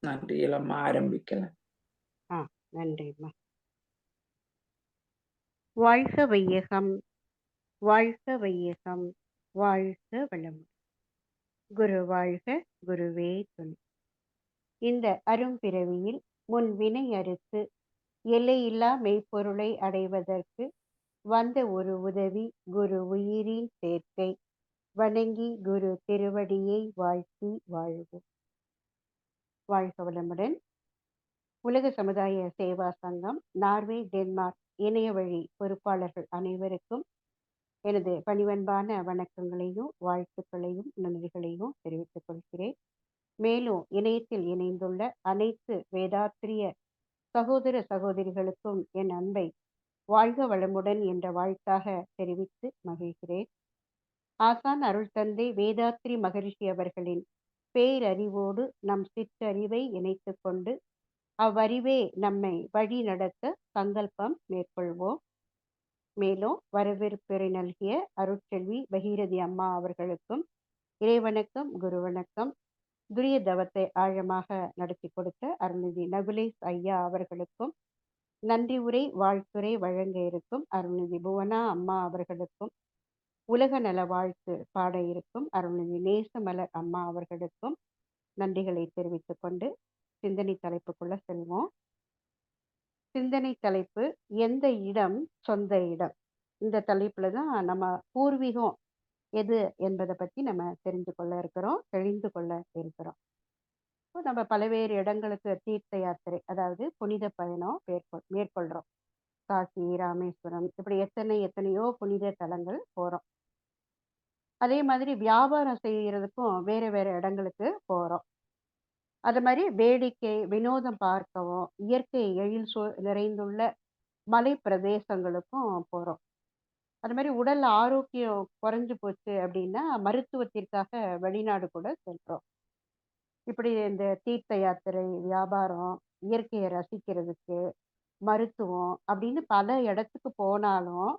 நன்றிகளம்மா. ஆரம்பிக்கலாம். ஆ நன்றிம்மா. வாழ்க வையகம், வாழ்க வையகம், வாழ்க வளம். குரு வாழ்க, குருவே துணை. இந்த அரும்பிறவியில் முன் வினை அறுத்து எல்லையில்லா மெய்ப்பொருளை அடைவதற்கு வந்த ஒரு உதவி குரு உயிரின் சேர்க்கை. வணங்கி குரு திருவடியை வாழ்த்தி வாழ்வு. வாழ்க வளமுடன். உலக சமுதாய சேவா சங்கம் நார்வே டென்மார்க் இணைய வழி பொறுப்பாளர்கள் அனைவருக்கும் எனது பணிவன்பான வணக்கங்களையும் வாழ்த்துக்களையும் நன்றிகளையும் தெரிவித்துக் கொள்கிறேன். மேலும் இணையத்தில் இணைந்துள்ள அனைத்து வேதாத்திரிய சகோதர சகோதரிகளுக்கும் என் அன்பை வாழ்க வளமுடன் என்ற வாழ்த்தாக தெரிவித்து மகிழ்கிறேன். ஆசான் அருள் தந்தை வேதாத்ரி மகரிஷி அவர்களின் பேரறிவோடு நம் சிற்றறிவை இணைத்து கொண்டு அவ்வறிவே நம்மை வழி நடத்த சங்கல்பம் மேற்கொள்வோம். மேலும் வரவேற்புரை நல்கிய அருட்செல்வி பகீரதி அம்மா அவர்களுக்கும் இறைவணக்கம், குரு வணக்கம். துரிய தவத்தை ஆழமாக நடத்தி கொடுத்த அருள்நிதி நகுலேஷ் ஐயா அவர்களுக்கும் நன்றி உரை வாழ்த்துரை வழங்க இருக்கும் அருள்நிதி புவனா அம்மா அவர்களுக்கும் உலக நல வாழ்த்து பாட இருக்கும் அருள்நிதி நேசமலர் அம்மா அவர்களுக்கும் நன்றிகளை தெரிவித்துக் கொண்டு சிந்தனை தலைப்புக்குள்ள செல்வோம். சிந்தனை தலைப்பு எந்த இடம் சொந்த இடம். இந்த தலைப்புல தான் நம்ம பூர்வீகம் எது என்பதை பற்றி நம்ம தெரிந்து கொள்ள இருக்கிறோம், தெளிந்து கொள்ள இருக்கிறோம். இப்போ நம்ம பல்வேறு இடங்களுக்கு தீர்த்த யாத்திரை, அதாவது புனித பயணம் மேற்கொள்கிறோம். காசி, ராமேஸ்வரம், இப்படி எத்தனையோ புனித தலங்கள் போகிறோம். அதே மாதிரி வியாபாரம் செய்கிறதுக்கும் வேறு வேறு இடங்களுக்கு போகிறோம். அது மாதிரி வேடிக்கை வினோதம் பார்க்கவும் இயற்கை எழில் நிறைந்துள்ள மலை பிரதேசங்களுக்கும் போகிறோம். அது மாதிரி உடல் ஆரோக்கியம் குறைஞ்சு போச்சு அப்படின்னா மருத்துவத்திற்காக வெளிநாடு கூட செல்றோம். இப்படி இந்த தீர்த்த யாத்திரை, வியாபாரம், இயற்கையை ரசிக்கிறதுக்கு, மருத்துவம் அப்படின்னு பல இடத்துக்கு போனாலும்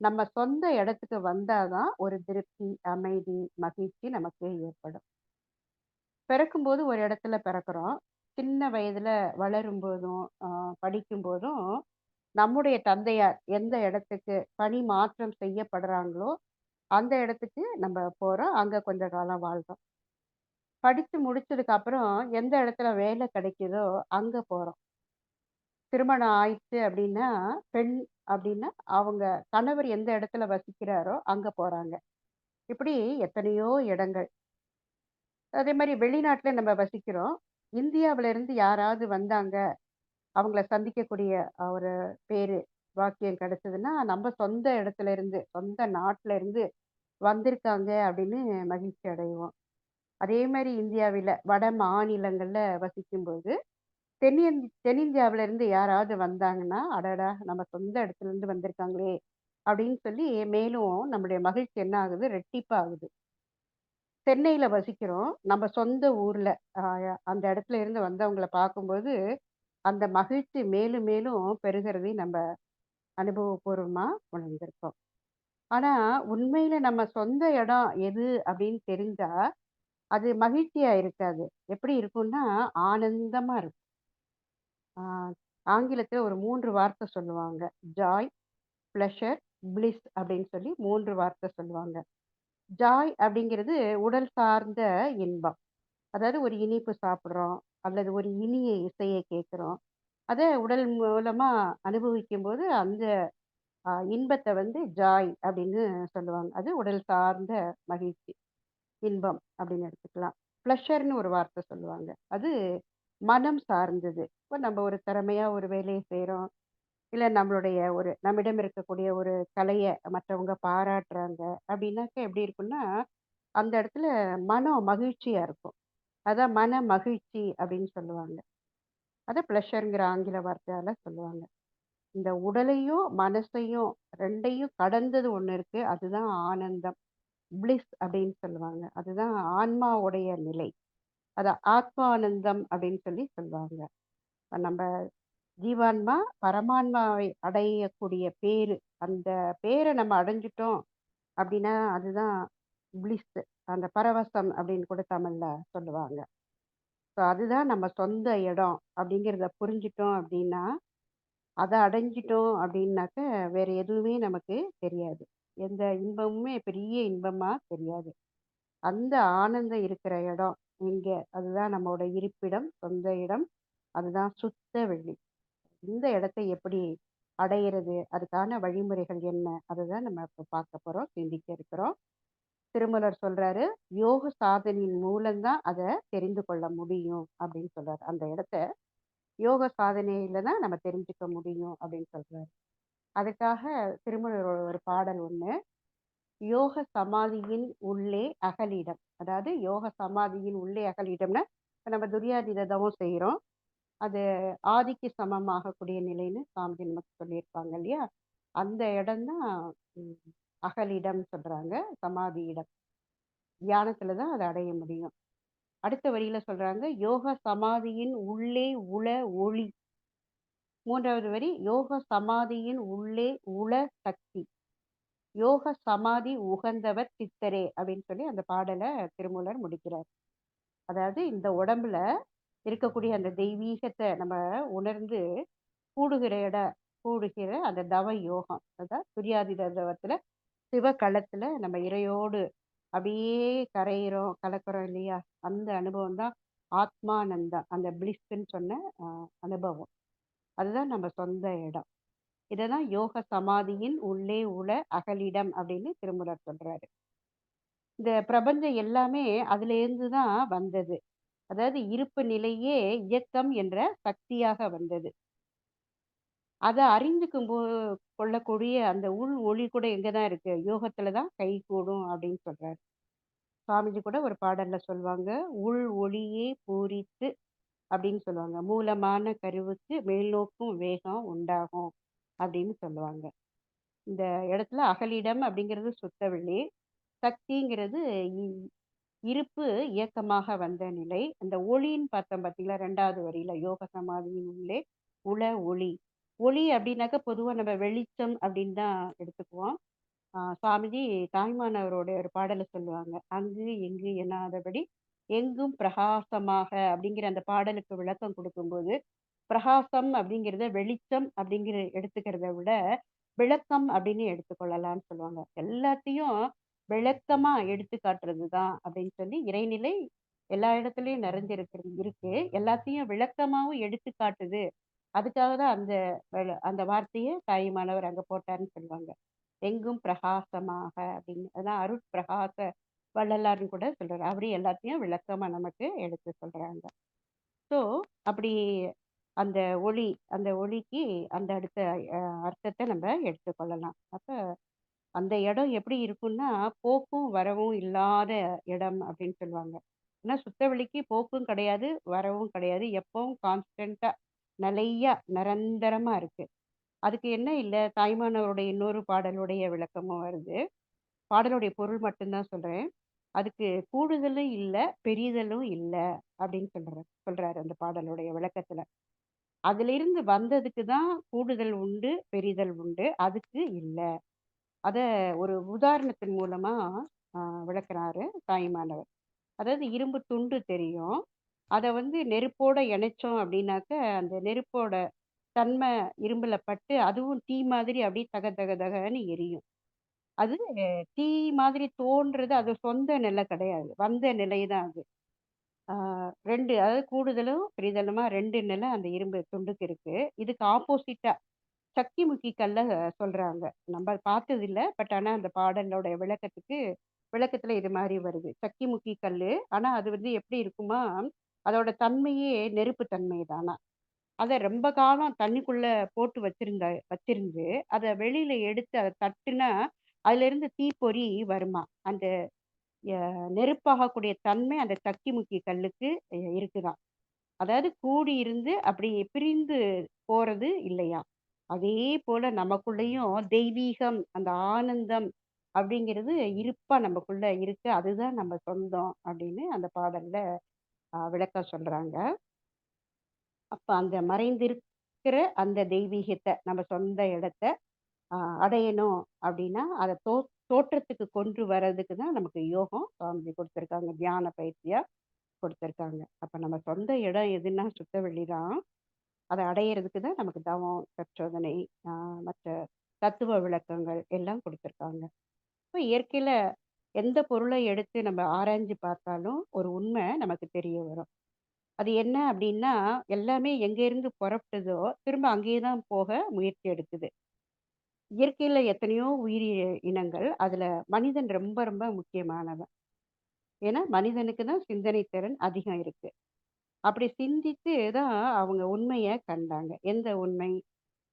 நம்ம சொந்த இடத்துக்கு வந்தாதான் ஒரு திருப்தி, அமைதி, மகிழ்ச்சி நமக்கு ஏற்படும். பிறக்கும்போது ஒரு இடத்துல பிறக்கிறோம். சின்ன வயதுல வளரும் போதும் படிக்கும் போதும் நம்முடைய தந்தையார் எந்த இடத்துக்கு பணி மாற்றம் செய்யப்படுறாங்களோ அந்த இடத்துக்கு நம்ம போறோம். அங்க கொஞ்ச காலம் வாழ்றோம். படித்து முடிச்சதுக்கு அப்புறம் எந்த இடத்துல வேலை கிடைக்குதோ அங்க போறோம். திருமணம் ஆயிடுச்சு அப்படின்னா பெண் அப்படின்னா அவங்க கணவர் எந்த இடத்துல வசிக்கிறாரோ அங்க போறாங்க. இப்படி எத்தனையோ இடங்கள். அதே மாதிரி வெளிநாட்டுல நம்ம வசிக்கிறோம். இந்தியாவில இருந்து யாராவது வந்தாங்க, அவங்கள சந்திக்கக்கூடிய ஒரு பேரு வாக்கியம் கிடைச்சதுன்னா நம்ம சொந்த இடத்துல இருந்து சொந்த நாட்டுல இருந்து வந்திருக்காங்க அப்படின்னு மகிழ்ச்சி அடைவோம். அதே மாதிரி இந்தியாவில வட மாநிலங்கள்ல வசிக்கும்போது தென்னிந்தியாவில இருந்து யாராவது வந்தாங்கன்னா அடடா நம்ம சொந்த இடத்துல இருந்து வந்திருக்காங்களே அப்படின்னு சொல்லி மேலும் நம்முடைய மகிழ்ச்சி என்ன ஆகுது, ரெட்டிப்பாகுது. சென்னையில வசிக்கிறோம். நம்ம சொந்த ஊர்ல அந்த இடத்துல இருந்து வந்தவங்கள பார்க்கும்போது அந்த மகிழ்ச்சி மேலும் மேலும் பெருகிறதை நம்ம அனுபவபூர்வமா உணர்ந்திருக்கோம். ஆனா உண்மையில நம்ம சொந்த இடம் எது அப்படின்னு தெரிஞ்சா அது மகிழ்ச்சியா இருக்காது. எப்படி இருக்கும்னா ஆனந்தமா இருக்கும். ஆங்கிலத்துல ஒரு 3 வார்த்தை சொல்லுவாங்க. ஜாய், பிளஷர், பிளிஸ் அப்படின்னு சொல்லி 3 வார்த்தை சொல்லுவாங்க. ஜாய் அப்படிங்கிறது உடல் சார்ந்த இன்பம். அதாவது ஒரு இனிப்பு சாப்பிடுறோம் அல்லது ஒரு இனிய இசையை கேட்கிறோம். அதை உடல் மூலமா அனுபவிக்கும் போது அந்த இன்பத்தை வந்து ஜாய் அப்படின்னு சொல்லுவாங்க. அது உடல் சார்ந்த மகிழ்ச்சி, இன்பம் அப்படின்னு எடுத்துக்கலாம். ப்ளஷர்னு ஒரு வார்த்தை சொல்லுவாங்க. அது மனம் சார்ந்தது. இப்போ நம்ம ஒரு திறமையா ஒரு வேலையை செய்கிறோம், இல்லை நம்மளுடைய நம்மிடம் இருக்கக்கூடிய ஒரு கலையை மற்றவங்க பாராட்டுறாங்க அப்படின்னாக்க எப்படி இருக்குன்னா அந்த இடத்துல மனம் மகிழ்ச்சியா இருக்கும். அதான் மன மகிழ்ச்சி அப்படின்னு சொல்லுவாங்க. அதை ப்ளஷருங்கிற ஆங்கில வார்த்தையால சொல்லுவாங்க. இந்த உடலையும் மனசையும் ரெண்டையும் கடந்தது ஒண்ணு இருக்கு. அதுதான் ஆனந்தம். பிளிஸ் அப்படின்னு சொல்லுவாங்க. அதுதான் ஆன்மாவுடைய நிலை. அதான் ஆத்மானந்தம் அப்படின்னு சொல்லி சொல்லுவாங்க. நம்ம ஜீவான்மா பரமான்மாவை அடையக்கூடிய பேரு, அந்த பேரை நம்ம அடைஞ்சிட்டோம் அப்படின்னா அதுதான் பிளிஸ், அந்த பரவசம் அப்படின்னு கூட தமிழ்ல சொல்லுவாங்க. ஸோ அதுதான் நம்ம சொந்த இடம் அப்படிங்கிறத புரிஞ்சுட்டோம் அப்படின்னா, அத அடைஞ்சிட்டோம் அப்படின்னாக்க, வேற எதுவுமே நமக்கு தெரியாது. எந்த இன்பமுமே பெரிய இன்பமா தெரியாது. அந்த ஆனந்தம் இருக்கிற இடம் எங்க? அதுதான் நம்மோட இருப்பிடம், சொந்த இடம். அதுதான் சுத்த வெளி. இந்த இடத்த எப்படி அடையிறது? அதுக்கான வழிமுறைகள் என்ன? அதுதான் நம்ம இப்ப பார்க்க போறோம், சிந்திக்க இருக்கிறோம். திருமூலர் சொல்றாரு, யோக சாதனையின் மூலம் தான் அத தெரிந்து கொள்ள முடியும் அப்படின்னு சொல்றாரு. அந்த இடத்த யோக சாதனையில தான் நம்ம தெரிஞ்சுக்க முடியும் அப்படின்னு சொல்றாரு. அதுக்காக திருமூலரோட ஒரு பாடல் ஒண்ணு, யோக சமாதியின் உள்ளே அகலிடம். அதாவது யோக சமாதியின் உள்ளே அகலிடம்னா, இப்ப நம்ம துரியாதீத தவம் செய்றோம். அது ஆதிக்கு சமமாகக்கூடிய நிலைன்னு சாமிஜி நமக்கு சொல்லியிருப்பாங்க இல்லையா? அந்த இடம் தான் ம், அகலிடம் சொல்றாங்க. சமாதி இடம். தியானத்துல தான் அத அடைய முடியும். அடுத்த வரியில சொல்றாங்க, யோக சமாதியின் உள்ளே உள ஒளி. 3வது வரி, யோக சமாதியின் உள்ளே உள சக்தி. யோக சமாதி உகந்தவர் சித்தரே அப்படின்னு சொல்லி அந்த பாடல திருமூலர் முடிக்கிறார். அதாவது இந்த உடம்புல இருக்கக்கூடிய அந்த தெய்வீகத்தை நம்ம உணர்ந்து கூடுகிற கூடுகிற அந்த தவ யோகம். அதான் துரியாதீத தவத்துல சிவ நம்ம இறையோடு அப்படியே கரையிறோம், கலக்கிறோம் இல்லையா? அந்த அனுபவம் தான் ஆத்மானந்தா, அந்த பிளிஸ்ன்னு சொன்ன அனுபவம். அதுதான் நம்ம சொந்த இடம். இததான் யோக சமாதியின் உள்ளே உள அகலிடம் அப்படின்னு திருமூலர் சொல்றாரு. இந்த பிரபஞ்சம் எல்லாமே அதுல இருந்து தான் வந்தது. அதாவது இருப்பு நிலையே இயக்கம் என்ற சக்தியாக வந்தது. அத அறிந்துக்கும் கொள்ளக்கூடிய அந்த உள் ஒளி கூட எங்க தான் இருக்கு? யோகத்துல தான் கைகூடும் அப்படின்னு சொல்றாரு. சுவாமிஜி கூட ஒரு பாடல்ல சொல்லுவாங்க, "உள் ஒளியே பூரித்து" அப்படின்னு சொல்லுவாங்க. "மூலமான கருவுக்கு மேல்நோக்கும் வேகம் உண்டாகும்" அப்படின்னு சொல்லுவாங்க. இந்த இடத்துல அகலிடம் அப்படிங்கிறது சுத்தவெளி, சக்திங்கிறது இ இருப்பு இயக்கமாக வந்த நிலை. அந்த ஒளின்னு பார்த்தோம் பார்த்தீங்களா? 2வது வரியில, யோக சமாதியின் உள்ளே உள ஒளி. ஒளி அப்படின்னாக்க பொதுவா நம்ம வெளிச்சம் அப்படின்னு தான் எடுத்துக்குவோம். சுவாமிஜி தாய்மானவரோட ஒரு பாடல சொல்லுவாங்க. "அங்கு இங்கு எனாதபடி எங்கும் பிரகாசமாக" அப்படிங்கிற அந்த பாடலுக்கு விளக்கம் குடுக்கும்போது, பிரகாசம் அப்படிங்கிறத வெளிச்சம் அப்படிங்கிற எடுத்துக்கிறத விட, விளக்கம் அப்படின்னு எடுத்துக்கொள்ளலாம்னு சொல்லுவாங்க. எல்லாத்தையும் விளக்கமா எடுத்து காட்டுறது தான் அப்படின்னு சொல்லி, இறைநிலை எல்லா இடத்துலயும் இருக்கு. எல்லாத்தையும் விளக்கமாவும் எடுத்து காட்டுது. அதுக்காக தான் அந்த வார்த்தைய தாயுமானவர் அங்க போட்டாருன்னு சொல்லுவாங்க. எங்கும் பிரகாசமாக அப்படின்னு. அதான் அருட்பிரகாச வள்ளலார்ன்னு கூட சொல்றாரு. அவரு எல்லாத்தையும் விளக்கமா நமக்கு எடுத்து சொல்றாங்க. ஸோ, அப்படி அந்த ஒளி அந்த ஒளிக்கு அந்த அடுத்த அர்த்தத்த நம்ம எடுத்துக்கொள்ளலாம். அப்ப அந்த இடம் எப்படி இருக்கும்னா, போக்கும் வரவும் இல்லாத இடம் அப்படின்னு சொல்லுவாங்க. ஏன்னா சுத்தவெளிக்கு போக்கும் கிடையாது, வரவும் கிடையாது. எப்பவும் கான்ஸ்டன்ட்டா நிலையா நிரந்தரமா இருக்கு. அதுக்கு என்ன இல்ல, தாய்மானவருடைய இன்னொரு பாடலுடைய விளக்கமும் வருது. பாடலுடைய பொருள் மட்டும் தான் சொல்றேன். அதுக்கு கூடுதலும் இல்ல, பெரிதலும் இல்ல அப்படின்னு சொல்றாரு அந்த பாடலுடைய விளக்கத்துல. அதிலிருந்து வந்ததுக்கு தான் கூடுதல் உண்டு, பெரிதல் உண்டு. அதுக்கு இல்ல. அத ஒரு உதாரணத்தின் மூலமா அ விளக்குறாரு தாயுமானவர். அதாவது இரும்பு துண்டு தெரியும். அத வந்து நெருப்போட இணைச்சோம் அப்படின்னாக்க, அந்த நெருப்போட தன்மை இரும்புல பட்டு, அதுவும் தீ மாதிரி அப்படியே தக தக தகன்னு எரியும். அது தீ மாதிரி தோன்றது அது சொந்த நிலை கிடையாது. வந்த நிலை தான் அது. ஆ 2 அதாவது கூடுதலும், பெரிதலுமா 2 நிலை அந்த இரும்பு துண்டுக்கு இருக்கு. இதுக்கு ஆப்போசிட்டா சக்திமுக்கி கல்ல சொல்றாங்க. நம்ம பார்த்ததில்ல. பட் ஆனா அந்த பாடலோட விளக்கத்துல இது மாரி வருது. சக்திமுக்கி கல்லு. ஆனா அது வந்து எப்படி இருக்குமா, அதோட தன்மையே நெருப்பு தன்மை தானாம். அத ரொம்ப காலம் தண்ணிக்குள்ள போட்டு வச்சிருந்து, அத வெளியில எடுத்து அத தட்டுனா, அதிலிருந்து தீப்பொறி வருமாம். அந்த எ நெருப்பாகக்கூடிய தன்மை அந்த சக்கிமுக்கி கல்லுக்கு இருக்குதாம். அதாவது கூடியிருந்து அப்படி பிரிந்து போறது இல்லையாம். அதே போல நமக்குள்ளேயும் தெய்வீகம், அந்த ஆனந்தம் அப்படிங்கிறது இருப்பா நமக்குள்ள இருக்கு. அதுதான் நம்ம சொந்தம் அப்படின்னு அந்த பாடல்ல விளக்கம் சொல்றாங்க. அப்ப அந்த மறைந்திருக்கிற அந்த தெய்வீகத்த, நம்ம சொந்த இடத்த அ அடையணும் அப்படின்னா, அத தோற்றத்துக்கு கொண்டு வர்றதுக்கு தான் நமக்கு யோகம் சுவாமிஜி குடுத்துருக்காங்க தியான பயிற்சியா. கொடுத்துருக்காங்க. அப்ப நம்ம சொந்த இடம் எதுன்னா சுத்தவெளி தான். அத அடையறதுக்கு தான் நமக்கு தவம், தற்சோதனை, ஆ மற்ற தத்துவ விளக்கங்கள் எல்லாம் குடுத்துருக்காங்க. இப்ப இயற்கையில எந்த பொருளை எடுத்து நம்ம ஆராய்ஞ்சு பார்த்தாலும் ஒரு உண்மை நமக்கு தெரிய வரும். அது என்ன அப்படின்னா, எல்லாமே எங்கேருந்து புறப்படுதோ, திரும்ப அங்கேயே தான் போக முயற்சி எடுக்குது. இயற்கையில எத்தனையோ உயிரி இனங்கள், அதுல மனிதன் ரொம்ப ரொம்ப முக்கியமானவன். ஏன்னா, மனிதனுக்கு தான் சிந்தனை திறன் அதிகம் இருக்கு. அப்படி சிந்தித்து தான் அவங்க உண்மைய கண்டாங்க. எந்த உண்மை?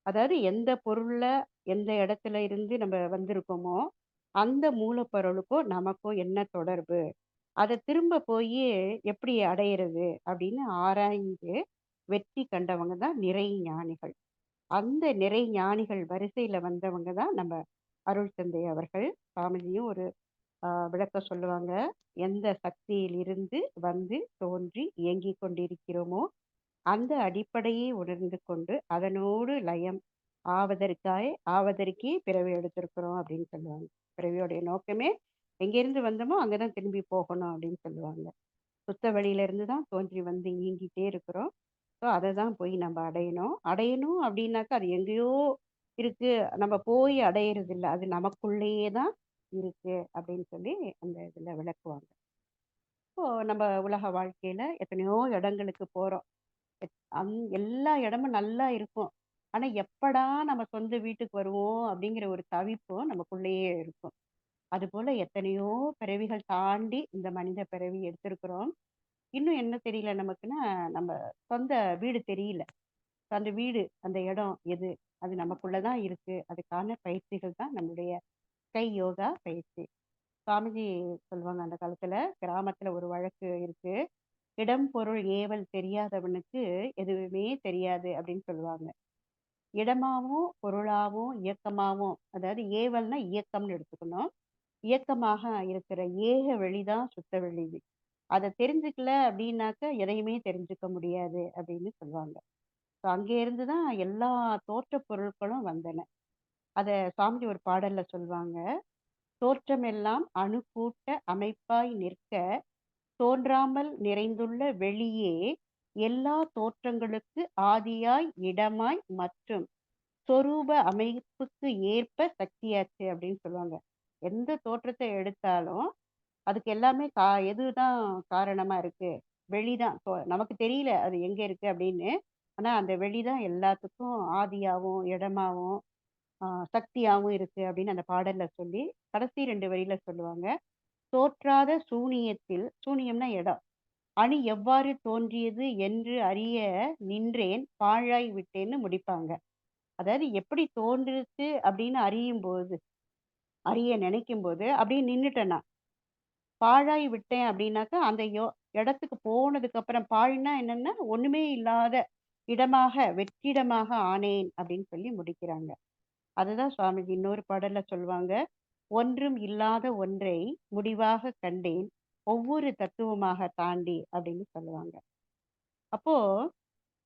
அதாவது எந்த பொருள்ல, எந்த இடத்துல இருந்து நம்ம வந்திருக்கோமோ, அந்த மூலப்பொருளுக்கும் நமக்கும் என்ன தொடர்பு? அத திரும்ப போயி எப்படி அடையிறது? அப்படின்னு ஆராய்ந்து வெற்றி கண்டவங்க தான் நிறை ஞானிகள். அந்த நிறை ஞானிகள் வரிசையில வந்தவங்க தான் நம்ம அருள் தந்தை அவர்கள். சாமிஜியும் ஒரு விளக்கம் சொல்லுவாங்க. எந்த சக்தியிலிருந்து வந்து தோன்றி இயங்கிக் கொண்டிருக்கிறோமோ, அந்த அடிப்படையை உணர்ந்து கொண்டு, அதனோடு லயம் ஆவதற்கே பிறவி எடுத்திருக்கிறோம் அப்படின்னு சொல்லுவாங்க. பிறவியோடைய நோக்கமே எங்கேருந்து வந்தோமோ, அங்க தான் திரும்பி போகணும் அப்படின்னு சொல்லுவாங்க. சுத்த வெளியில தான் தோன்றி வந்து இயங்கிட்டே இருக்கிறோம். ஸோ, அத தான் போய் நம்ம அடையணும். அடையணும் அப்படின்னாக்கா, அது எங்கேயோ இருக்கு. நம்ம போய் அடையறது இல்ல. அது நமக்குள்ளேயே தான் இருக்கு அப்படின்னு சொல்லி அந்த இதுல விளக்குவாங்க. இப்போ நம்ம உலக வாழ்க்கையில எத்தனையோ இடங்களுக்கு போறோம். எல்லா இடமும் நல்லா இருக்கும். ஆனா, எப்படா நம்ம சொந்த வீட்டுக்கு வருவோம் அப்படிங்கிற ஒரு தவிப்பும் நமக்குள்ளேயே இருக்கும். அதுபோல எத்தனையோ பிறவிகள் தாண்டி இந்த மனித பிறவி எடுத்திருக்கிறோம். இன்னும் என்ன தெரியல நமக்குன்னா, நம்ம சொந்த வீடு தெரியல. அந்த வீடு, அந்த இடம் எது? அது நமக்குள்ள தான் இருக்கு. அதுக்கான பயிற்சிகள் தான் நம்முடைய கை யோகா பயிற்சி. சாமிஜி சொல்லுவாங்க அந்த காலத்துல, கிராமத்துல ஒரு வழக்கு இருக்கு. "இடம், பொருள், ஏவல் தெரியாதவனுக்கு எதுவுமே தெரியாது" அப்படின்னு சொல்லுவாங்க. இடமாவும், பொருளாவும், இயக்கமாவும் அதாவது ஏவல்னா இயக்கம்னு எடுத்துக்கணும். இயக்கமாக இருக்கிற ஏக வெளிதான் சுத்த வெளி. அத தெரிஞ்சுக்கல அப்படின்னாக்க, எதையுமே தெரிஞ்சுக்க முடியாது அப்படின்னு சொல்லுவாங்க. ஸோ அங்கேருந்து தான் எல்லா தோற்றப் பொருட்களும் வந்தன. அத சாமிஜி ஒரு பாடல்ல சொல்வாங்க. "தோற்றமெல்லாம் அணுக்கூட்ட அமைப்பாய் நிற்க, தோன்றாமல் நிறைந்துள்ள வெளியே, எல்லா தோற்றங்களுக்கு ஆதியாய், இடமாய் மற்றும் சொரூப அமைப்புக்கு ஏற்ப சக்தியாச்சு" அப்படின்னு சொல்லுவாங்க. எந்த தோற்றத்த எடுத்தாலும், அதுக்கு எல்லாமே எதுதான் காரணமா இருக்கு? வெளிதான். நமக்கு தெரியல அது எங்க இருக்கு அப்படின்னு. ஆனா, அந்த வெளி தான் எல்லாத்துக்கும் ஆதியாவும், இடமாவும், ஆ சக்தியாவும் இருக்கு அப்படின்னு அந்த பாடல்ல சொல்லி, கடைசி 2 வரியில சொல்லுவாங்க. "தோற்றாத சூனியத்தில்" சூனியம்னா இடம். "அணு எவ்வாறு தோன்றியது என்று அறிய நின்றேன், பாழாய் விட்டேன்னு" முடிப்பாங்க. அதாவது எப்படி தோன்றுச்சு அப்படின்னு அறிய நினைக்கும்போது அப்படியே நின்னுட்டேன் நான். பாழாய் விட்டேன் அப்படின்னாக்கா, அந்த இடத்துக்கு போனதுக்கு அப்புறம் பாழ்னா என்னன்னா, ஒண்ணுமே இல்லாத இடமாக, வெற்றிடமாக ஆனேன் அப்படின்னு சொல்லி முடிக்கிறாங்க. அதுதான் சுவாமிஜி இன்னொரு பாடல்ல சொல்லுவாங்க. "ஒன்றும் இல்லாத ஒன்றை முடிவாக கண்டேன், ஒவ்வொரு தத்துவமாக தாண்டி" அப்படின்னு சொல்லுவாங்க. அப்போ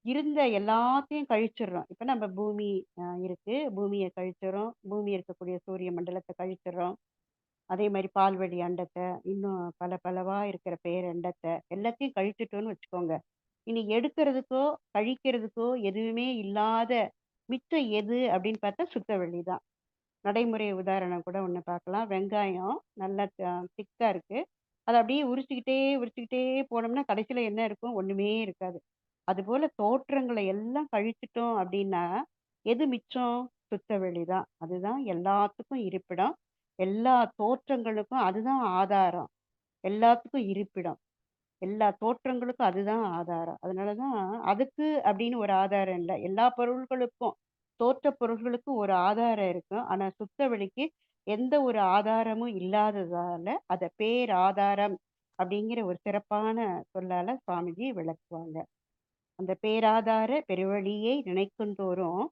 இருந்த எல்லாத்தையும் கழிச்சிடுறோம். இப்ப நம்ம பூமி இருக்கு. பூமிய கழிச்சிடுறோம். பூமி இருக்கக்கூடிய சூரிய மண்டலத்த கழிச்சிடுறோம். அதே மாரி பால்வழி அண்டத்த, இன்னும் பல பலவா இருக்கிற பேரண்டத்த, எல்லாத்தையும் கழிச்சுட்டோம்னு வச்சுக்கோங்க. இனி எடுக்கிறதுக்கோ, கழிக்கிறதுக்கோ எதுவுமே இல்லாத மிச்சம் எது அப்படின்னு பார்த்தா சுத்தவெளி தான். நடைமுறை உதாரணம் கூட ஒண்ணு பார்க்கலாம். வெங்காயம் நல்லா திக்கா இருக்கு. அத அப்படியே உரிச்சுக்கிட்டே போனோம்னா, கடைசியில என்ன இருக்கும்? ஒண்ணுமே இருக்காது. அதுபோல தோற்றங்கள எல்லாம் கழிச்சுட்டோம் அப்படின்னா, எது மிச்சம்? சுத்தவெளி தான். அதுதான் எல்லாத்துக்கும் இருப்பிடம். எல்லா தோற்றங்களுக்கும் அதுதான் ஆதாரம். எல்லாத்துக்கும் இருப்பிடம். எல்லா தோற்றங்களுக்கும் அதுதான் ஆதாரம். அதனால தான் அதுக்கு அப்படின்னு ஒரு ஆதாரம் இல்ல. எல்லா பொருள்களுக்கும், தோற்றப் பொருள்களுக்கும் ஒரு ஆதாரம் இருக்கும். ஆனா சுத்தவெளிக்கு எந்த ஒரு ஆதாரமும் இல்லாததால, அத பேராதாரம் அப்படிங்கிற ஒரு சிறப்பான சொல்லால சுவாமிஜி விளக்குவாங்க. அந்த பேராதார பெருவழியை நினைக்குந்தோறும்,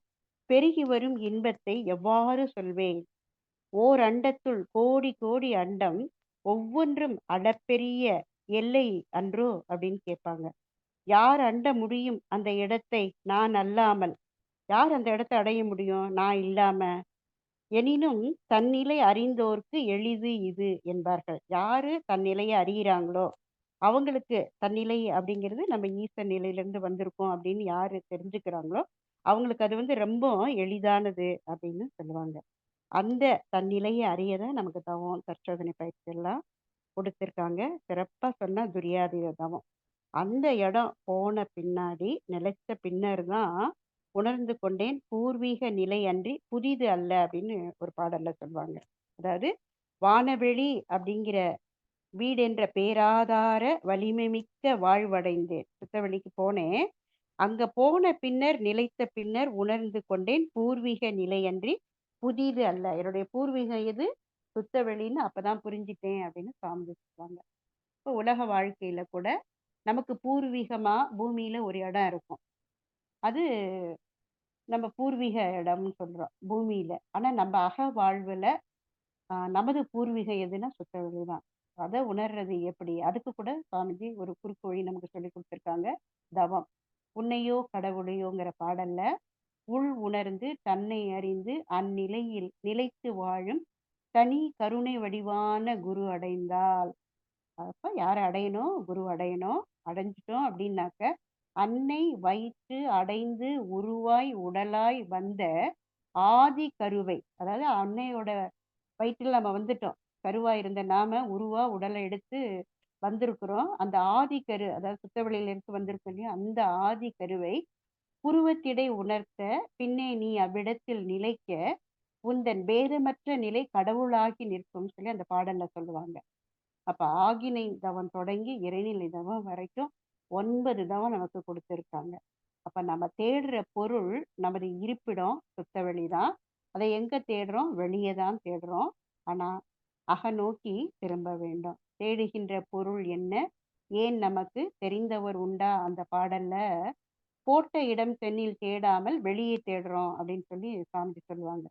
பெருகி வரும் இன்பத்தை எவ்வாறு சொல்வேன்? ஓர் அண்டத்துள் கோடி கோடி அண்டம், ஒவ்வொன்றும் அளப்பெரிய எல்லை அன்றோ அப்படின்னு கேட்பாங்க. யார் அண்ட முடியும் அந்த இடத்தை நான் அல்லாமல்? யார் அந்த இடத்த அடைய முடியும் நான் இல்லாம? எனினும் தன்னிலை அறிந்தோர்க்கு எளிது இது என்பார்கள். யாரு தன் நிலையை அறியிறாங்களோ, அவங்களுக்கு தன்னிலை அப்படிங்கிறது நம்ம ஈசன் நிலையிலேருந்து வந்திருக்கோம் அப்படின்னு யாரு தெரிஞ்சுக்கிறாங்களோ, அவங்களுக்கு அது வந்து ரொம்ப எளிதானது அப்படின்னு சொல்லுவாங்க. அந்த தன்னிலையை அறிய தான் நமக்கு தவம், தற்சோதனை பயிற்சியெல்லாம் குடுத்துருக்காங்க. சிறப்பா சொன்னா துரியாதீத தவம். அந்த இடம் போன பின்னாடி, நிலைச்ச பின்னர் தான் உணர்ந்து கொண்டேன் பூர்வீக நிலை அன்றி புதிது அல்ல அப்படின்னு ஒரு பாடல்ல சொல்வாங்க. அதாவது வானவெளி அப்படிங்கிற வீடென்ற பேராதார வலிமை மிக்க வாழ்வடைந்தேன். சுத்தவெளிக்கு போனேன். அங்க போன பின்னர், நிலைத்த பின்னர் உணர்ந்து கொண்டேன் பூர்வீக நிலையன்றி புதிது அல்ல. என்னுடைய பூர்வீகம் எது? சுத்தவெளின்னு அப்பதான் புரிஞ்சுட்டேன் அப்படின்னு சாமி சொல்லுவாங்க. இப்போ உலக வாழ்க்கையில கூட நமக்கு பூர்வீகமா பூமியில ஒரு இடம் இருக்கும். அது நம்ம பூர்வீக இடம்னு சொல்றோம் பூமியில. ஆனா நம்ம அக வாழ்வுல நமது பூர்வீகம் எதுன்னா சுத்தவெளி தான். அத உணர்றது எப்படி? அதுக்கு கூட சாமிஜி ஒரு குறுக்கு வழி நமக்கு சொல்லிக் குடுத்துருக்காங்க. தவம். "உன்னையோ கடவுளையோங்கிற" பாடல்ல உள் உணர்ந்து தன்னை அறிந்து அந்நிலையில் நிலைத்து வாழும் தனி கருணை வடிவான குரு அடைந்தால். அப்ப யார அடையணும்? குரு அடையணும். அடைஞ்சுட்டோம் அப்படின்னாக்க, அன்னை வயிற்று அடைந்து உருவாய் உடலாய் வந்த ஆதி கருவை, அதாவது அன்னையோட வயிற்றில நம்ம வந்துட்டோம். கருவா இருந்த நாம உருவா உடல எடுத்து வந்திருக்கிறோம். அந்த ஆதி கரு, அதாவது சுத்தவெளியில இருந்து வந்திருக்கோம் இல்லையா? அந்த ஆதி கருவை புருவத்திடை உணர்த்த, பின்னே நீ அவ்விடத்தில் நிலைக்க, உந்தன் பேதமற்ற நிலை கடவுளாகி நிற்கும்னு சொல்லி அந்த பாடல்ல சொல்லுவாங்க. அப்ப ஆகினை தவம் தொடங்கி இறைநிலை தவம் வரைக்கும் 9 தவம் நமக்கு குடுத்திருக்காங்க. அப்ப நம்ம தேடுற பொருள் நமது இருப்பிடம் சுத்தவெளி தான். அதை எங்க தேடுறோம்? வெளிய தான் தேடுறோம். ஆனா, அகநோக்கி திரும்ப வேண்டும். தேடுகின்ற பொருள் என்ன? ஏன் நமக்கு தெரிந்தவர் உண்டா? அந்த பாடல்ல "போட்ட இடம் சென்னில் தேடாமல் வெளியே தேடுறோம்" அப்படின்னு சொல்லி சாமிஜி சொல்லுவாங்க.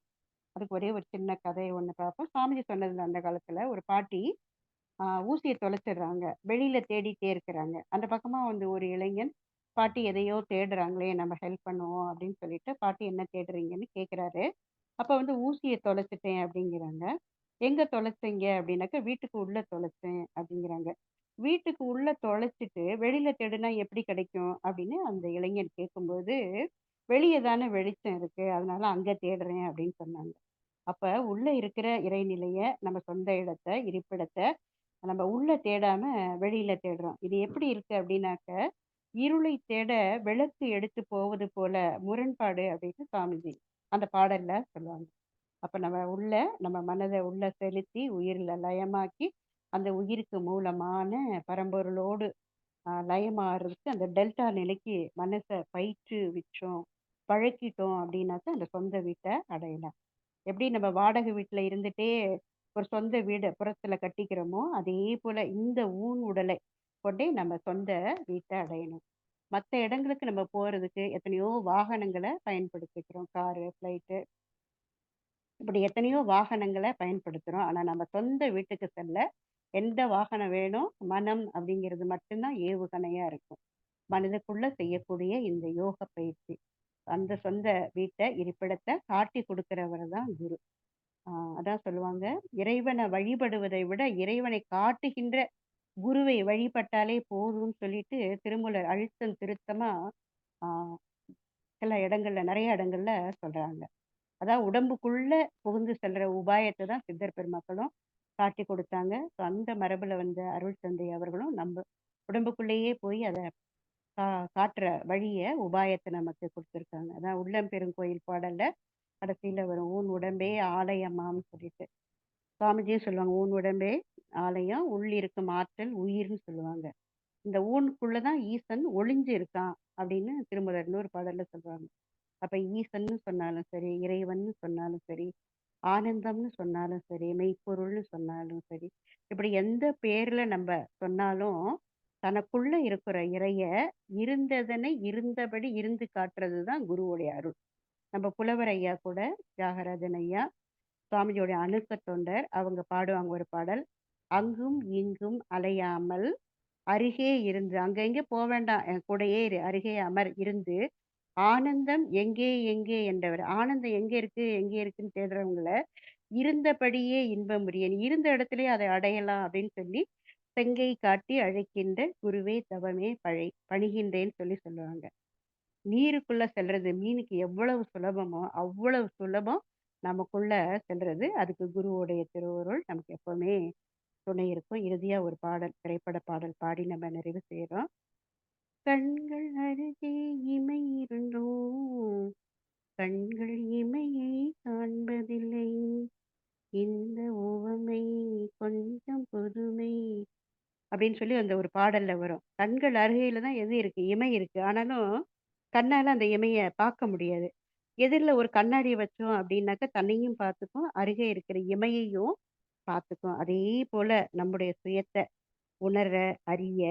அதுக்கு ஒரே ஒரு சின்ன கதை ஒண்ணு பார்ப்போம். சாமிஜி சொன்னதுல அந்த காலத்துல ஒரு பாட்டி ஊசிய தொலைச்சிடுறாங்க. வெளியில தேடிட்டே இருக்கிறாங்க. அந்த பக்கமா வந்து ஒரு இளைஞன், பாட்டி எதையோ தேடுறாங்களே! நம்ம ஹெல்ப் பண்ணுவோம் அப்படின்னு சொல்லிட்டு, பாட்டி என்ன தேடுறீங்கன்னு கேட்குறாரு. அப்ப வந்து ஊசிய தொலைச்சுட்டேன் அப்படிங்கிறாங்க. எங்க தொலைச்சீங்க அப்படின்னாக்க, வீட்டுக்கு உள்ள தொலைச்சேன் அப்படிங்கிறாங்க. வீட்டுக்கு உள்ள தொலைச்சுட்டு வெளியில தேடுனா எப்படி கிடைக்கும்? அப்படின்னு அந்த இளைஞன் கேட்கும்போது, வெளிய தானே வெளிச்சம் இருக்கு. அதனால அங்க தேடுறேன் அப்படின்னு சொன்னாங்க. அப்ப உள்ள இருக்கிற இறைநிலைய, நம்ம சொந்த இடத்த, இருப்பிடத்த நம்ம உள்ள தேடாம வெளியில தேடுறோம். இது எப்படி இருக்கு அப்படின்னாக்க, இருளை தேட விளக்கு எடுத்து போவது போல முரண்பாடு அப்படின்னு சாமிஜி அந்த பாடல்ல சொல்லுவாங்க. அப்ப நம்ம மனத உள்ள செலுத்தி, உயிர்ல லயமாக்கி, அந்த உயிருக்கு மூலமான பரம்பொருளோடு லயமாறதுக்கு அந்த டெல்டா நிலைக்கு மனச பயிற்றுவிச்சோம், பழக்கிட்டோம் அப்படின்னாக்க அந்த சொந்த வீட்ட அடையலாம். எப்படி நம்ம வாடகை வீட்ல இருந்துட்டே ஒரு சொந்த வீட புறத்துல கட்டிக்கிறோமோ, அதே போல இந்த ஊன் உடலை கொண்டே நம்ம சொந்த வீட்ட அடையணும். மத்த இடங்களுக்கு நம்ம போறதுக்கு எத்தனையோ வாகனங்கள பயன்படுத்திக்கிறோம். காரு, ஃப்ளைட்டு இப்படி எத்தனையோ வாகனங்கள பயன்படுத்துறோம். ஆனா நம்ம சொந்த வீட்டுக்கு செல்ல எந்த வாகனம் வேணும்? மனம் அப்படிங்கிறது மட்டும் தான் ஏவுகணையா இருக்கும். மனதுக்குள்ள செய்யக்கூடிய இந்த யோக பயிற்சி. அந்த சொந்த வீட்ட, இருப்பிடத்த காட்டிக் குடுக்கிறவர் தான் குரு. ஆ அதான் சொல்லுவாங்க, இறைவன வழிபடுவதை விட இறைவனை காட்டுகின்ற குருவை வழிபட்டாலே போதும்னு சொல்லிட்டு திருமூலர் அழுத்தம் திருத்தமா ஆ சில இடங்கள்ல, நெறைய இடங்கள்ல சொல்றாங்க. அதான் உடம்புக்குள்ள புகுந்து செல்ற உபாயத்த தான் சித்தர் பெருமக்களும் காட்டிக் குடுத்தாங்க. ஸோ அந்த மரபுல வந்த அருள் தந்தை அவர்களும் நம்ப உடம்புக்குள்ளேயே போய் அத கா காட்டுற வழிய, உபாயத்த நமக்கு குடுத்துருக்காங்க. அதான் "உள்ளம் பெருங்கோயில்" பாடல்ல கடைசியில வரும். "ஊன் உடம்பே ஆலயமாம்" சொல்லிட்டு. சுவாமிஜியும் சொல்லுவாங்க, "ஊன் உடம்பே ஆலயம், உள் இருக்கும் ஆற்றல் உயிர்ன்னு" சொல்லுவாங்க. இந்த ஊனுக்குள்ள தான் ஈசன் ஒளிஞ்சு இருக்கான் அப்படின்னு திருமூலர் இன்னொரு பாடல்ல சொல்றாங்க. அப்ப ஈசன்னு சொன்னாலும் சரி, இறைவன்னு சொன்னாலும் சரி, ஆனந்தம்னு சொன்னாலும் சரி, மெய்ப்பொருள்னு சொன்னாலும் சரி, இப்படி எந்த பேர்ல நம்ப சொன்னாலும், தனக்குள்ள இருக்கிற இறைய இருந்ததனை இருந்தபடி இருந்து காட்டுறது தான் குருவுடைய அருள். நம்ம புலவர் ஐயா கூட, தியாகராஜன் ஐயா, சுவாமிஜியோட அணுக்கத் தொண்டர், அவங்க பாடுவாங்க ஒரு பாடல். "அங்கும் இங்கும் அலையாமல் அருகே இருந்து" அங்க இங்க போ வேண்டாம். என் கூடயே இரு. அருகே அமர் இருந்து "ஆனந்தம் எங்கே எங்கே என்றவர்" ஆனந்தம் எங்க இருக்கு, எங்கே இருக்குன்னு தேடுறவங்கள, இருந்தபடியே இன்பமுறியேன். இருந்த இடத்திலேயே அதை அடையலாம் அப்படின்னு சொல்லி, செங்கை காட்டி அழைக்கின்ற குருவே தவமே பணிகின்றேன்னு சொல்லுவாங்க. நீருக்குள்ள செல்றது மீனுக்கு எவ்வளவு சுலபமோ, அவ்வளவு சுலபம் நமக்குள்ள செல்றது. அதுக்கு குருவுடைய திருவருள் நமக்கு எப்பவுமே துணை இருக்கும். இறுதியா ஒரு பாடல், திரைப்பட பாடல் பாடி நம்ம நிறைவு செய்றோம். கண்கள் அருகே இமை இருந்தும் கண்கள் இமையை காண்பதில்லை. இந்த உவமை கொஞ்சம் புதுமை அப்படின்னு சொல்லி அந்த ஒரு பாடல்ல வரும். கண்கள் அருகையில தான் எது இருக்கு? இமை இருக்கு. ஆனாலும் கண்ணால அந்த இமைய பார்க்க முடியாது. எதிர்ல ஒரு கண்ணாடிய வச்சோம் அப்படின்னாக்க தன்னையும் பார்த்துக்கும், அருகே இருக்கிற இமையையும் பார்த்துக்கும். அதே போல நம்முடைய சுயத்த உணர, அறிய,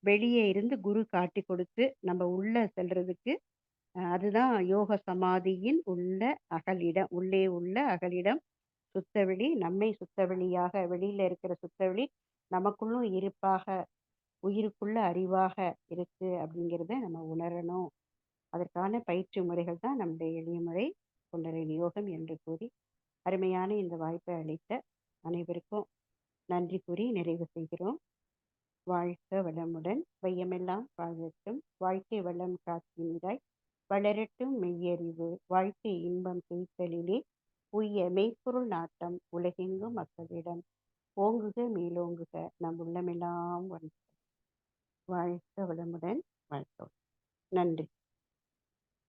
வெளியே இருந்து குரு காட்டிக் கொடுத்து நம்ம உள்ள செல்றதுக்கு அதுதான் யோக சமாதியின் உள்ள அகலிடம். உள்ளே உள்ள அகலிடம் சுத்தவெளி. நம்மை சுத்தவெளியாக வெளியில இருக்கிற சுத்தவெளி நமக்குள்ளும் இருப்பாக, உயிருக்குள்ள அறிவாக இருக்கு அப்படிங்கிறத நம்ம உணரணும். அதற்கான பயிற்சி முறைகள் தான் நம்முடைய எளிய முறை குண்டலினி யோகம் என்று கூறி, அருமையான இந்த வாய்ப்பை அளித்த அனைவருக்கும் நன்றி கூறி நிறைவு செய்கிறோம். வாழ்க வளமுடன், வையமெல்லாம் வாழட்டும், வாழ்க்கை வளம் காக்கின்றாய், வளரட்டும் மெய்யறிவு, வாழ்க்கை இன்பம் துய்த்தலிலே, உய்ய மெய்ப்பொருள் நாட்டம் உலகெங்கும் மக்களிடம் ஓங்குக மேலோங்குக நம் உள்ளமெல்லாம் வாழ்க வளமுடன், வாழ்க. நன்றி.